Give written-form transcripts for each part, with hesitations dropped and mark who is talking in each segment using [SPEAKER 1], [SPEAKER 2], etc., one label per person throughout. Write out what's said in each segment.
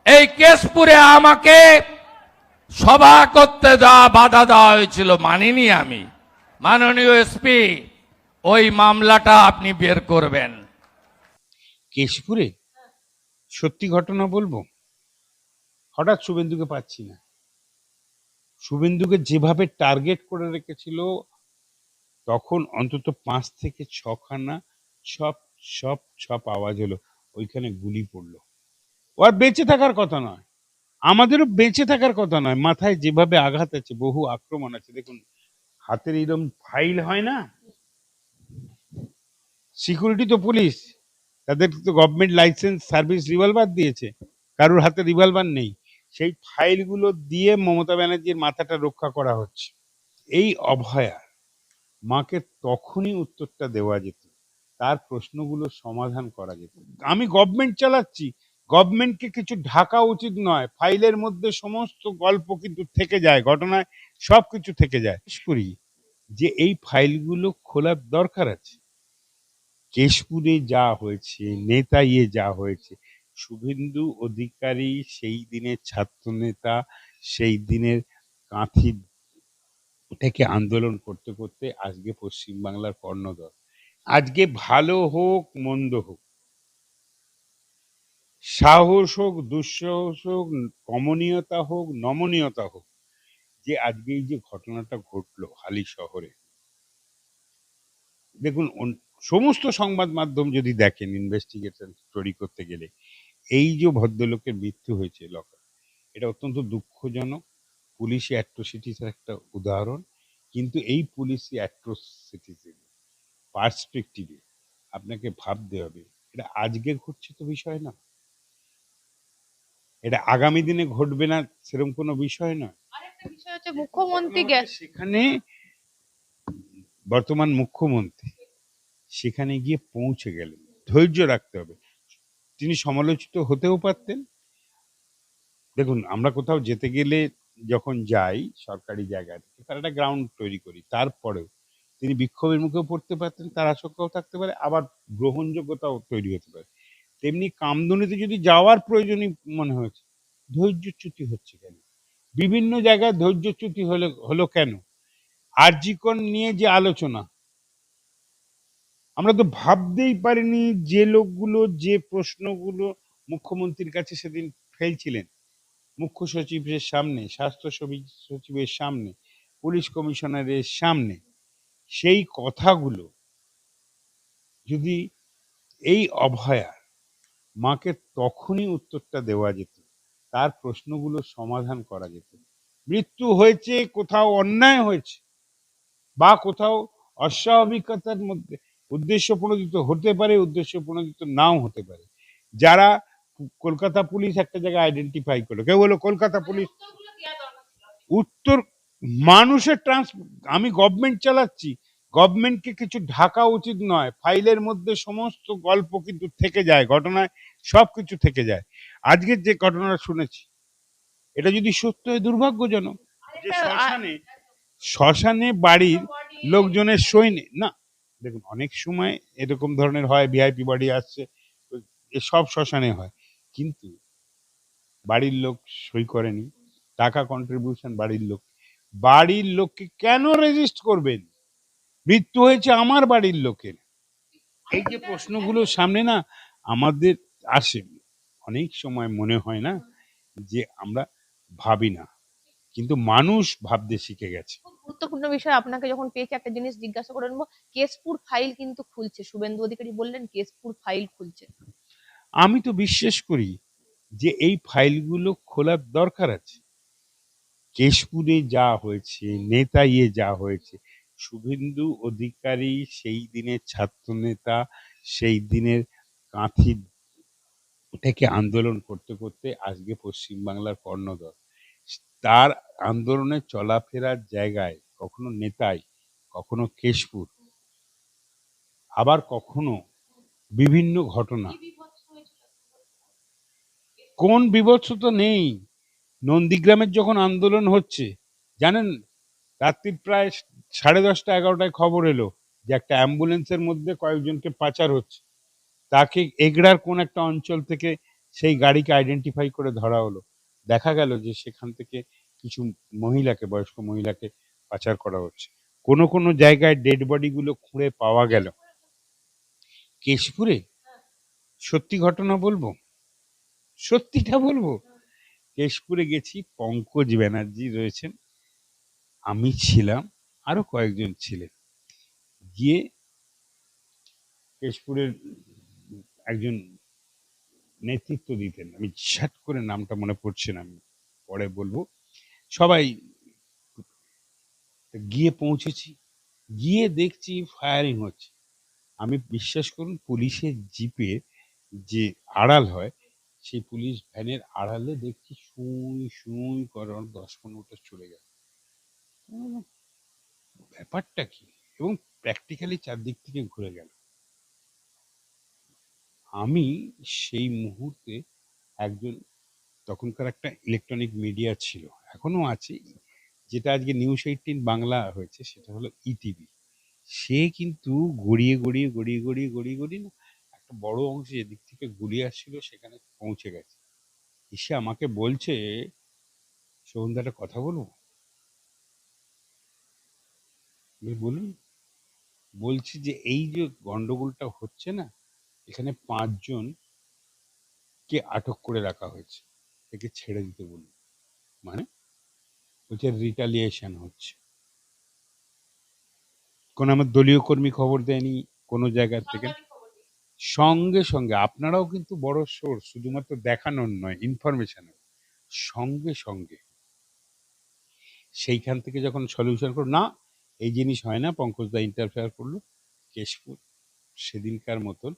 [SPEAKER 1] এই কেশপুরে আমাকে সভা করতে বাধা দেওয়া হয়েছিল, মানিনি আমি। মাননীয় এসপি, ওই মামলাটা আপনি বের করবেন।
[SPEAKER 2] কেশপুরে সত্যি ঘটনা বলবো, হঠাৎ শুভেন্দুকে পাচ্ছি না। শুভেন্দুকে যেভাবে টার্গেট করে রেখেছিল, তখন অন্তত 5 থেকে 6খানা ছপ ছপ ছপ আওয়াজ হলো, ওইখানে গুলি পড়লো। ওর বেঁচে থাকার কথা নয়, আমাদেরও বেঁচে থাকার কথা নয়। মাথায় যেভাবে আঘাত আছে, বহু আক্রমণ আছে। দেখুন, হাতের এরকম ফাইল হয় না, সিকিউরিটি তো পুলিশ, তাদের তো গভর্নমেন্ট লাইসেন্স সার্ভিস রিভলভার দিয়েছে, কারোর হাতে রিভলভার নেই। সেই ফাইলগুলো দিয়ে মমতা ব্যানার্জির মাথাটা রক্ষা করা হচ্ছে। এই অভয়া মাকে তখনই উত্তরটা দেওয়া যেত, তার প্রশ্নগুলো সমাধান করা যেত। আমি গভর্নমেন্ট চালাচ্ছি, গভর্নমেন্টকে কিছু ঢাকা উচিত নয়। ফাইলের মধ্যে সমস্ত গল্প কিন্তু থেকে যায়, ঘটনায় সব কিছু থেকে যায়। বিশেষ করি যে এই ফাইলগুলো খোলার দরকার আছে। কেশপুরে যা হয়েছে, নেতাইয়ে যা হয়েছে, শুভেন্দু অধিকারী সেই দিনের ছাত্র নেতা, সেই দিনের কাঁথি থেকে আন্দোলন করতে করতে আজকে পশ্চিমবাংলার কর্ণধর। আজকে ভালো হোক মন্দ হোক, সাহস হোক দুঃসাহস হোক, কমনীয়তা হোক নমনীয়তা হোক, যে আজকে এই যে ঘটনাটা ঘটলো হালি শহরে, দেখুন সমস্ত সংবাদ মাধ্যম যদি দেখেন, ইনভেস্টিগেশন স্টোরি করতে গেলে এই যে ভদ্রলোকের মৃত্যু হয়েছে এটা অত্যন্ত দুঃখজনক। পুলিশি অ্যাট্রোসিটিসের একটা উদাহরণ। কিন্তু এই পুলিশি অ্যাট্রোসিটিস পার্সপেক্টিভে আপনাকে ভাবতে হবে, এটা আজকে ঘটছে তো বিষয় না, এটা আগামী দিনে ঘটবে না সেরকম কোনো বিষয় নয়।
[SPEAKER 3] আরেকটা বিষয় হচ্ছে মুখ্যমন্ত্রী
[SPEAKER 2] সেখানে বর্তমান মুখ্যমন্ত্রী সেখানে গিয়ে পৌঁছে গেলেন, ধৈর্য রাখতে হবে। তিনি সমালোচিত হতেও পারতেন। দেখুন, আমরা কোথাও যেতে গেলে যখন যাই সরকারি জায়গায়, তার একটা গ্রাউন্ড তৈরি করি, তারপরেও তিনি বিক্ষোভের মুখেও পড়তে পারতেন, তার আশঙ্কাও থাকতে পারে, আবার গ্রহণযোগ্যতাও তৈরি হতে পারে। তেমনি কামদুনিতে যদি যাওয়ার প্রয়োজনই মনে হয়েছে, ধৈর্যচ্যুতি হচ্ছে কেন? বিভিন্ন জায়গায় ধৈর্যচ্যুতি হলো কেন? আরজিকর নিয়ে যে আলোচনা, আমরা তো ভাবতেই পারিনি যে লোকগুলো যে প্রশ্নগুলো মুখ্যমন্ত্রীর কাছে সেদিন ফেলছিলেন, মুখ্য সচিবের সামনে, স্বাস্থ্য সচিবের সামনে, পুলিশ কমিশনারের সামনে, সেই কথাগুলো যদি এই অভয়া মাকে তখনই উত্তরটা দেওয়া যেত, তার প্রশ্নগুলো সমাধান করা যেত। মৃত্যু হয়েছে, কোথাও অন্যায় হয়েছে, বা কোথাও অস্বাভাবিকতার মধ্যে উদ্দেশ্য প্রণোদিত হতে পারে, উদ্দেশ্য প্রণোদিত নাও হতে পারে। যারা কলকাতা পুলিশ একটা জায়গায় আইডেন্টিফাই করলো, কেউ বলো কলকাতা পুলিশ, উত্তর মানুষের আমি গভর্নমেন্ট চালাচ্ছি, গভর্নমেন্টকে কিছু ঢাকা উচিত নয়। ফাইলের মধ্যে সমস্ত গল্প কিন্তু থেকে যায়, ঘটনায় সব কিছু থেকে যায়। আজকের যে ঘটনাটা শুনেছি, এটা যদি সত্য হয় দুর্ভাগ্যজনক। যে শ্মশানে শ্মশানে বাড়ির লোকজনের সই না, দেখুন অনেক সময় এরকম ধরনের হয়, ভিআইপি বাড়ি আসছে, সব শ্মশানে হয়, কিন্তু বাড়ির লোক সই করেনি, টাকা কন্ট্রিবিউশন বাড়ির লোককে কেন রেজিস্ট করবেন? মৃত্যু হয়েছে আমার বাড়ির লোকের। এই যে প্রশ্নগুলো সামনে না আমাদের আসে, অনেক সময় মনে হয় না যে আমরা ভাবি না, কিন্তু মানুষ ভাবতে শিখে গেছে।
[SPEAKER 3] খুব গুরুত্বপূর্ণ বিষয়, আপনাকে যখন পেয়েছে একটা জিনিস জিজ্ঞাসা করে নেবো। কেশপুর ফাইল কিন্তু খুলছে, শুভেন্দু অধিকারী বললেন কেশপুর ফাইল খুলছে।
[SPEAKER 2] আমি তো বিশ্বাস করি যে এই ফাইলগুলো খোলার দরকার আছে। কেশপুরে যা হয়েছে, নেতাইয়ে যা হয়েছে, শুভেন্দু অধিকারী সেই দিনের ছাত্র নেতা, সেই দিনের কাঁথি থেকে আন্দোলন করতে করতে আজকে পশ্চিমবাংলার কর্ণধর। তার আন্দোলনের চলাফেরার জায়গায় কখনো নেতাই, কখনো কেশপুর, আবার কখনো বিভিন্ন ঘটনা। কোন বিভৎসতা নেই? নন্দীগ্রামের যখন আন্দোলন হচ্ছে, জানেন, রাত্রি প্রায় 10:30 11টায় খবর এলো যে একটা অ্যাম্বুলেন্সের মধ্যে কয়েকজনকে পাচার হচ্ছে। তাকে এগড়ার কোন একটা অঞ্চল থেকে সেই গাড়িকে আইডেন্টিফাই করে ধরা হলো। দেখা গেল যে সেখান থেকে কিছু মহিলাকে, বয়স্ক মহিলাকে পাচার করা হচ্ছে। কোনো কোনো জায়গায় ডেড বডিগুলো খুঁড়ে পাওয়া গেল। কেশপুরে সত্যি ঘটনা বলবো, সত্যিটা বলবো, কেশপুরে গেছি, পঙ্কজ ব্যানার্জি রয়েছেন, আমি ছিলাম, আরো কয়েকজন ছিলেন। গিয়ে কেশপুরের একজন নেতৃত্ব দিতেন, আমি ঝাট করে নামটা মনে পড়ছে না, আমি পরে বলবো। সবাই গিয়ে পৌঁছেছি, গিয়ে দেখছি ফায়ারিং হচ্ছে। আমি বিশ্বাস করুন পুলিশের জিপে যে আড়াল হয়, সেই পুলিশ ভ্যানের আড়ালে দেখছি সুই সুই করার 10-15টা চলে গেল। ব্যাপারটা কি? এবং প্র্যাকটিক্যালি চারদিক থেকে ঘুরে গেল। আমি সেই মুহূর্তে একজন, তখনকার একটা ইলেকট্রনিক মিডিয়া ছিল, এখনো আছে, যেটা আজকে নিউজ 18 বাংলা হয়েছে, সেটা হলো ইটিভি। সে কিন্তু গড়িয়ে গড়িয়ে গড়িয়ে গড়িয়ে গড়িয়ে গড়িয়ে না একটা বড় অংশ যেদিক থেকে গড়িয়ে আসছিল সেখানে পৌঁছে গেছে। এসে আমাকে বলছে, শোভনদা একটা কথা বলবো? আমি বলুন। বলছি যে এই যে গন্ডগোলটা হচ্ছে না, এখানে 5 জনকে আটক করে রাখা হয়েছে, একে ছেড়ে দিতে বলুন। মানে বলছে রিটালিয়েশন হচ্ছে। কোনো আমার দলীয় কর্মী খবর দেয়নি, কোনো জায়গা থেকে। সঙ্গে সঙ্গে আপনারাও কিন্তু বড় সোর্স, শুধুমাত্র দেখানোর নয়, ইনফরমেশনের। সঙ্গে সঙ্গে সেইখান থেকে যখন সলিউশন করলো, না এই জিনিস হয় না, পঙ্কজদা ইন্টারফেয়ার করলো, কেশপুর সেদিনকার মতন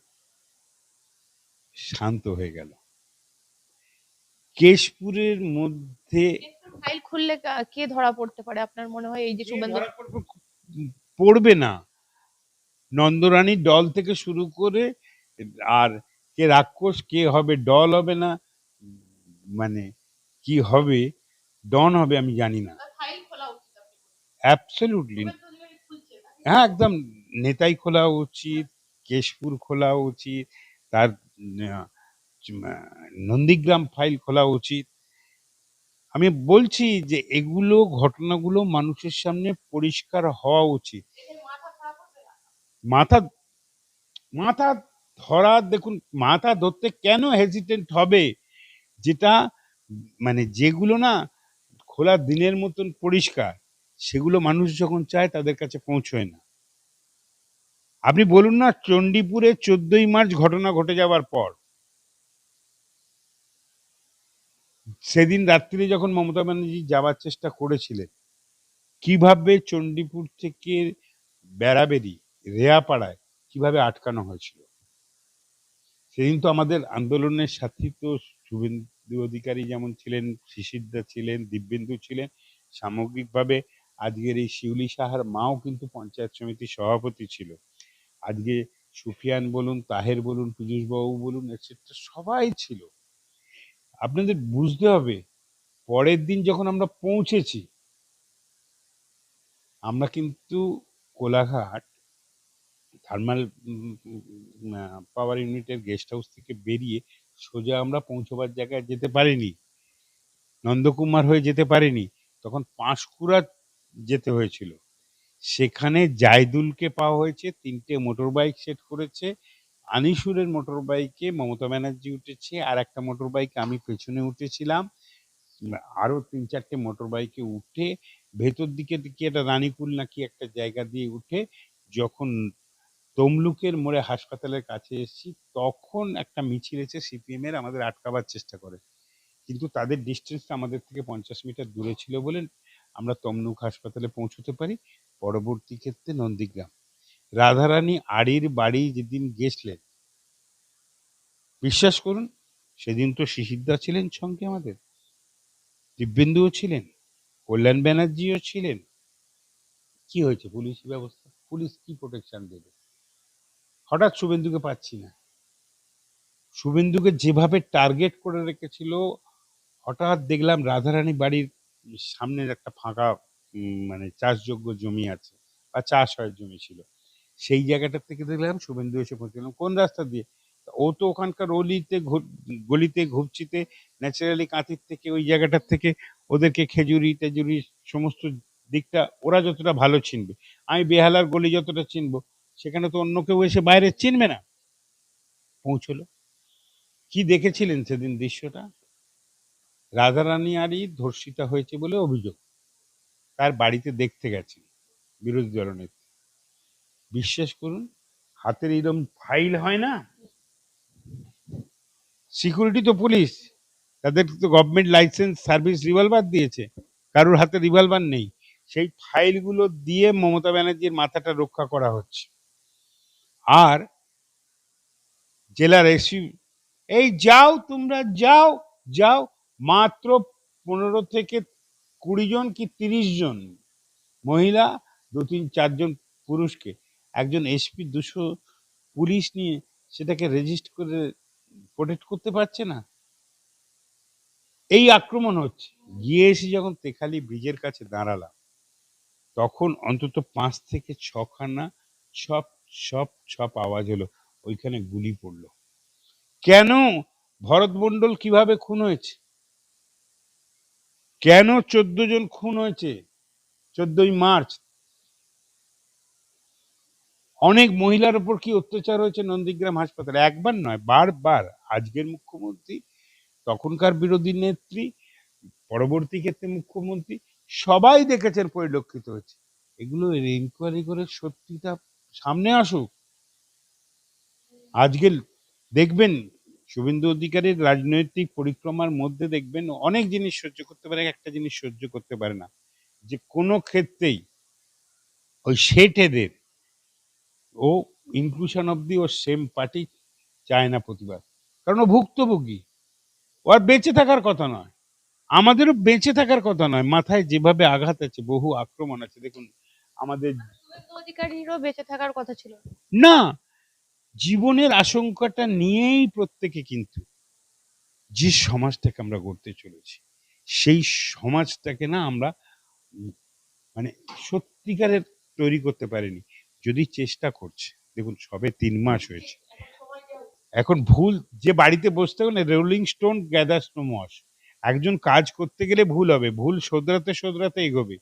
[SPEAKER 2] শান্ত হয়ে গেল। কেশপুরের মধ্যে
[SPEAKER 3] ফাইল খুললে কে ধরা পড়তে পারে আপনার মনে হয়? এই যে
[SPEAKER 2] কে
[SPEAKER 3] শুভেন্দু
[SPEAKER 2] ধরা পড়বে না, নন্দরানীর দল থেকে শুরু করে, আর কে রাক্ষস, কে হবে ডল হবে না, মানে কি হবে, ডন হবে, আমি জানি না।
[SPEAKER 3] ফাইল খোলা উচিত,
[SPEAKER 2] অ্যাবসলিউটলি, হ্যাঁ একদম, নেতাই খোলা উচিত, কেশপুর খোলা উচিত, তার নন্দীগ্রাম ফাইল খোলা উচিত। আমি বলছি যে এগুলো, ঘটনাগুলো মানুষের সামনে পরিষ্কার হওয়া উচিত। মাথা মাথা ধরা, দেখুন মাথা ধরতে কেন হেজিটেন্ট হবে? যেটা মানে যেগুলো না খোলা দিনের মতন পরিষ্কার, সেগুলো মানুষ যখন চায় তাদের কাছে পৌঁছয় না। আপনি বলুন না, চণ্ডীপুরে 14ই মার্চ ঘটনা ঘটে যাওয়ার পর, সেদিন রাত্রিরে যখন মমতা ব্যানার্জি যাওয়ার চেষ্টা করেছিলেন, কিভাবে চণ্ডীপুর থেকে বেড়াবেড়ি রেয়াপাড়ায় কিভাবে আটকানো হয়েছিল। সেদিন তো আমাদের আন্দোলনের সাথী তো শুভেন্দু অধিকারী যেমন ছিলেন, শিশিরদা ছিলেন, দিব্যেন্দু ছিলেন, সামগ্রিকভাবে আজকের এই শিউলি সাহার মাও কিন্তু পঞ্চায়েত সমিতির সভাপতি ছিল। আজকে সুফিয়ান বলুন, তাহের বলুন, পীযূষবাবু বলুন, এটসেট্রা সবাই ছিল। আপনাদের বুঝতে হবে, পরের দিন যখন আমরা পৌঁছেছি, আমরা কিন্তু কোলাঘাট থার্মাল পাওয়ার ইউনিটের গেস্ট হাউস থেকে বেরিয়ে সোজা আমরা পৌঁছবার জায়গায় যেতে পারিনি, নন্দকুমার হয়ে যেতে পারিনি, তখন পাঁশকুড়া যেতে হয়েছিল। সেখানে জায়দুলকে পাওয়া হয়েছে, 3টে মোটর বাইক সেট করেছে, আনিসুরের মোটর বাইকে মমতা ব্যানার্জি উঠেছে, আর একটা মোটর বাইকে আমি পেছনে উঠেছিলাম, আরো 3-4টে মোটর বাইকে উঠে ভেতর দিকে দিকে একটা রানীকুল নাকি একটা জায়গা দিয়ে উঠে যখন তমলুকের মোড়ে হাসপাতালের কাছে এসেছি, তখন একটা মিছিল এসে সিপিএম এর আমাদের আটকাবার চেষ্টা করে, কিন্তু তাদের ডিস্টেন্সটা আমাদের থেকে 50 মিটার দূরে ছিল বলে আমরা তমলুক হাসপাতালে পৌঁছতে পারি। পরবর্তী ক্ষেত্রে নন্দীগ্রাম, রাধারানী আড়ির বাড়ি যেদিন গেছলেন, বিশ্বাস করুন সেদিন তো শিশিরদা ছিলেন সঙ্গে, আমাদের দিব্যেন্দুও ছিলেন, কল্যাণ ব্যানার্জিও ছিলেন। কি হয়েছে পুলিশ ব্যবস্থা? পুলিশ কি প্রোটেকশন দেবে? হঠাৎ শুভেন্দুকে পাচ্ছি না, শুভেন্দুকে যেভাবে টার্গেট করে রেখেছিল, হঠাৎ দেখলাম রাধারানী বাড়ির সামনের একটা ফাঁকা মানে চাষযোগ্য জমি আছে বা চাষ হয় জমি ছিল, সেই জায়গাটার থেকে দেখলাম শুভেন্দু এসে পৌঁছলাম। কোন রাস্তা দিয়ে? তো ও তো ওখানকার গলিতে ঘুপচিতে ন্যাচারালি কাঁথির থেকে ওই জায়গাটার থেকে ওদেরকে খেজুরি টেজুরি সমস্ত দিকটা ওরা যতটা ভালো চিনবে, আমি বেহালার গলি যতটা চিনবো, সেখানে তো অন্য কেউ এসে বাইরে চিনবে না। পৌঁছলো, কি দেখেছিলেন সেদিন দৃশ্যটা? রাধারানী আরই ধর্ষিতা হয়েছে বলে অভিযোগ, তার বাড়িতে দেখতে গেছেন বিরোধী দলনেত্রী। বিশ্বাস করুন, হাতের এরকম ফাইল হয় না, সিকিউরিটি তো পুলিশ, তাদের তো গভর্নমেন্ট লাইসেন্স সার্ভিস রিভলভার দিয়েছে, কারোর হাতে রিভলভার নেই, সেই ফাইলগুলো দিয়ে মমতা ব্যানার্জির মাথাটা রক্ষা করা হচ্ছে। আর জেলার এসি, এই যাও তোমরা যাও যাও, মাত্র 15 থেকে 20 জন কি 30 জন মহিলা, 2-3-4 জন পুরুষকে একজন এসপি 200 পুলিশ নিয়ে সেটাকে রেজিস্ট করে প্রোটেক্ট করতে পারছে না। এই আক্রমণ হচ্ছে। গিয়ে এসে যখন তেখালি ব্রিজের কাছে দাঁড়ালাম, তখন অন্তত 5 থেকে 6 খানা ছপ ছপ ছপ আওয়াজ হলো, ওইখানে গুলি পড়লো। কেন? ভরত মণ্ডল কিভাবে খুন হয়েছে, কেন 14 জন খুন হয়েছে 14ই মার্চ, অনেক মহিলার উপর কি অত্যাচার হয়েছে নন্দীগ্রাম হাসপাতালে, একবার নয় বারবার। আজকের মুখ্যমন্ত্রী, তখনকার বিরোধী নেত্রী, পরবর্তী ক্ষেত্রে মুখ্যমন্ত্রী, সবাই দেখেছেন, পরিলক্ষিত হয়েছে। এগুলো ইনকোয়ারি করে সত্যিটা সামনে আসুক। আজকে দেখবেন শুভেন্দু অধিকারীর রাজনৈতিক পরিক্রমার মধ্যে দেখবেন অনেক জিনিস সহ্য করতে পারে, একটা জিনিস সহ্য করতে পারে না, যে কোনো ক্ষেত্রেই ওই শেঠেদের ও ইনক্লুশন অব দি ও সেম পার্টি চায় না প্রতিবাদ, কারণ ও ভুক্তভোগী, ও আর বেঁচে থাকার কথা নয়, আমাদেরও বেঁচে থাকার কথা নয়। মাথায় যেভাবে আঘাত আছে, বহু আক্রমণ আছে, দেখুন আমাদের
[SPEAKER 3] শুভেন্দু অধিকারীরও বেঁচে থাকার কথা ছিল না।
[SPEAKER 2] না, জীবনের আশঙ্কাটা নিয়েই প্রত্যেকে, কিন্তু যে সমাজটাকে আমরা গড়তে চলেছি সেই সমাজটাকে না আমরা মানে সত্যিকারের তৈরি করতে পারিনি। যদি চেষ্টা করছে, দেখুন সবে 3 মাস হয়েছে, এখন ভুল যে বাড়িতে বসতে হবে না, rolling stone gathers no moss, একজন কাজ করতে গেলে ভুল হবে, ভুল শোধরাতে শোধরাতে এগোবে,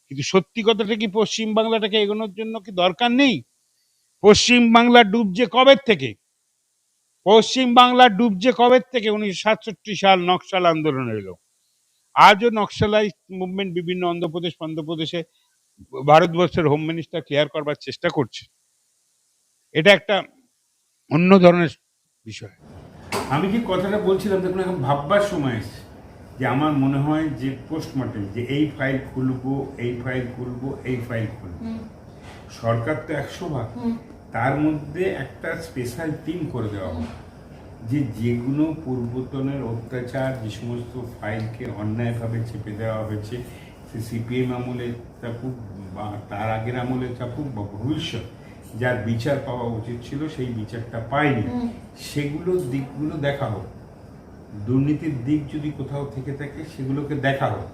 [SPEAKER 2] কিন্তু সত্যি কথাটা কি পশ্চিম বাংলাটাকে এগোনোর জন্য কি দরকার নেই? পশ্চিম বাংলা ডুবছে কবে থেকে? পশ্চিম বাংলা ডুবছে কবে থেকে? 1967 সাল নকশাল আন্দোলন এলো, আজও নকশালাইজ মুভমেন্ট বিভিন্ন অন্ধ্রপ্রদেশে ভারতবর্ষের হোম মিনিস্টার ক্লিয়ার করবার চেষ্টা করছে। এটা একটা অন্য ধরনের বিষয়। আমি যে কথাটা বলছিলাম, দেখুন এখন ভাববার সময় এসেছে, যে আমার মনে হয় যে পোস্টমর্টেম, যে এই ফাইল খুলবো, এই ফাইল খুলবো, এই ফাইল খুলবো, সরকার তো 100 ভাগ, তার মধ্যে একটা স্পেশাল টিম করে দেওয়া হবে, যে যেগুলো পূর্বতনের অত্যাচার, যে সমস্ত ফাইলকে অন্যায়ভাবে চেপে দেওয়া হয়েছে, সে সিপিএম আমলে থাকুক বা তার আগের আমলে থাকুক বা ভবিষ্যৎ, যার বিচার পাওয়া উচিত ছিল সেই বিচারটা পায়নি, সেগুলো দিকগুলো দেখা হোক। দুর্নীতির দিক যদি কোথাও থেকে থাকে সেগুলোকে দেখা হোক,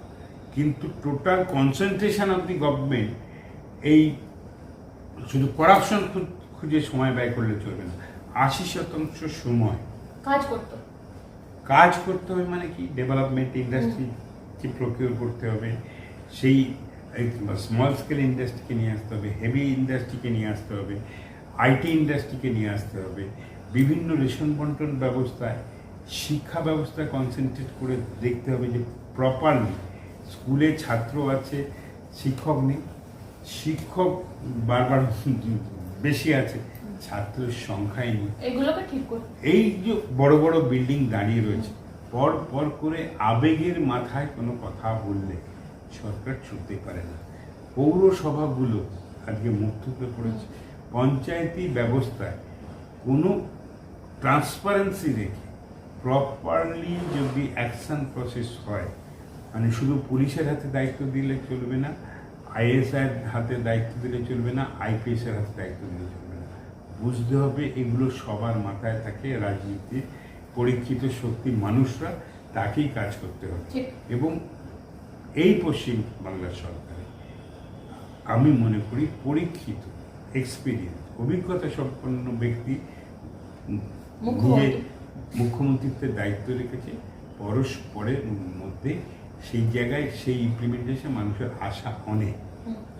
[SPEAKER 2] কিন্তু total concentration of the government এই শুধু করাপশন খুঁজে সময় ব্যয় করলে চলবে না। 80% সময় কাজ করতে হবে, মানে কি ডেভেলপমেন্ট ইন্ডাস্ট্রিকে প্রকিউর করতে হবে, সেই স্মল স্কেল ইন্ডাস্ট্রিকে নিয়ে আসতে হবে, হেভি ইন্ডাস্ট্রিকে নিয়ে আসতে হবে, আইটি ইন্ডাস্ট্রিকে নিয়ে আসতে হবে, বিভিন্ন রেশন বন্টন ব্যবস্থায়, শিক্ষা ব্যবস্থায় কনসেন্ট্রেট করে দেখতে হবে যে প্রপারলি স্কুলে ছাত্র আছে, শিক্ষক নেই, শিক্ষক বারবার বেশি আছে, ছাত্রের সংখ্যাই নেই, এগুলোকে ঠিক করতে। এই যে বড় বড় বিল্ডিং দাঁড়িয়ে রয়েছে, পর পর করে আবেগের মাথায় কোনো কথা বললে সরকার ছুটতে পারে না। পৌরসভাগুলো আজকে মুক্ত হয়ে পড়েছে, পঞ্চায়েতি ব্যবস্থায় কোনো ট্রান্সপারেন্সি রেখে প্রপারলি যদি অ্যাকশন প্রসেস হয়, মানে শুধু পুলিশের হাতে দায়িত্ব দিলে চলবে না, আইএসআই হাতে দায়িত্ব দিলে চলবে না, আইপিএসের হাতে দায়িত্ব দিলে চলবে না, বুঝতে হবে এগুলো সবার মাথায় থাকে, রাজনীতি পরীক্ষিত শক্তি মানুষরা, তাকেই কাজ করতে হবে। এবং এই পশ্চিম বাংলার সরকারে আমি মনে করি পরীক্ষিত, এক্সপিরিয়েন্স, অভিজ্ঞতা সম্পন্ন ব্যক্তি
[SPEAKER 3] মুখ্যমন্ত্রী।
[SPEAKER 2] নিজে মুখ্যমন্ত্রীত্বের দায়িত্ব রেখেছে, পরস্পরের মধ্যে সেই জায়গায় সেই ইমপ্লিমেন্টেশন মানুষের আশা অনেক।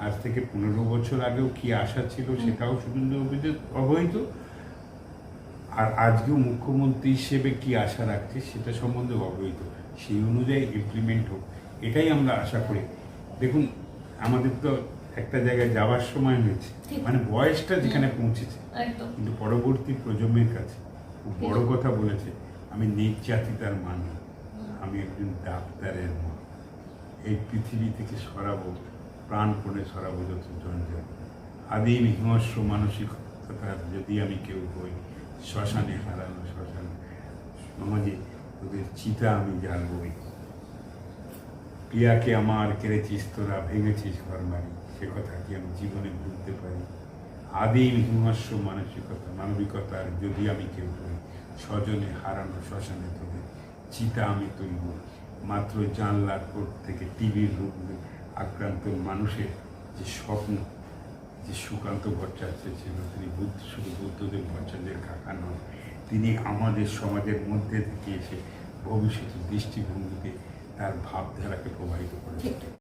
[SPEAKER 2] আজ থেকে 15 বছর আগেও কি আশা ছিল সেটাও শুধু অবহিত, আর আজকেও মুখ্যমন্ত্রী হিসেবে কি আশা রাখছে সেটা সম্বন্ধে অবহিত। সেই অনুযায়ী ইমপ্লিমেন্ট হোক, এটাই আমরা আশা করি। দেখুন, আমাদের তো একটা জায়গায় যাওয়ার সময় হয়েছে, মানে বয়সটা যেখানে পৌঁছেছে, কিন্তু পরবর্তী প্রজন্মের কাছে খুব বড় কথা বলেছে, আমি নির্যাতিতার মা নই, আমি একজন ডাক্তারের মা। এই পৃথিবী থেকে সরাবো, প্রাণপণে সরাবো যত জঞ্জাল। আদিম হিংস্র মানসিকতার যদি আমি কেউ হই, শ্মশানে হারানো শ্মশান সমাজে ওদের চিতা আমি জ্বালবই। প্রিয়াকে আমার কেড়েছিস তোরা, ভেঙেছিস ঘর বাড়ি, সে কথা কি আমি জীবনে ভুলতে পারি? আদিম হিংস্র মানবিকতার যদি আমি কেউ হই, স্বজনে হারানো শ্মশানে তোদের চিতা আমি তুলব। মাত্র জানলার কোট থেকে টিভির রোগে আক্রান্ত মানুষের যে স্বপ্ন, যে সুকান্ত ভট্টাচার্য ছিল, তিনি শুধু বুদ্ধদেব ভট্টাচার্যের কাকা নন, তিনি আমাদের সমাজের মধ্যে থেকে এসে ভবিষ্যতের দৃষ্টিভঙ্গিতে তার ভাবধারাকে প্রবাহিত করেছেন।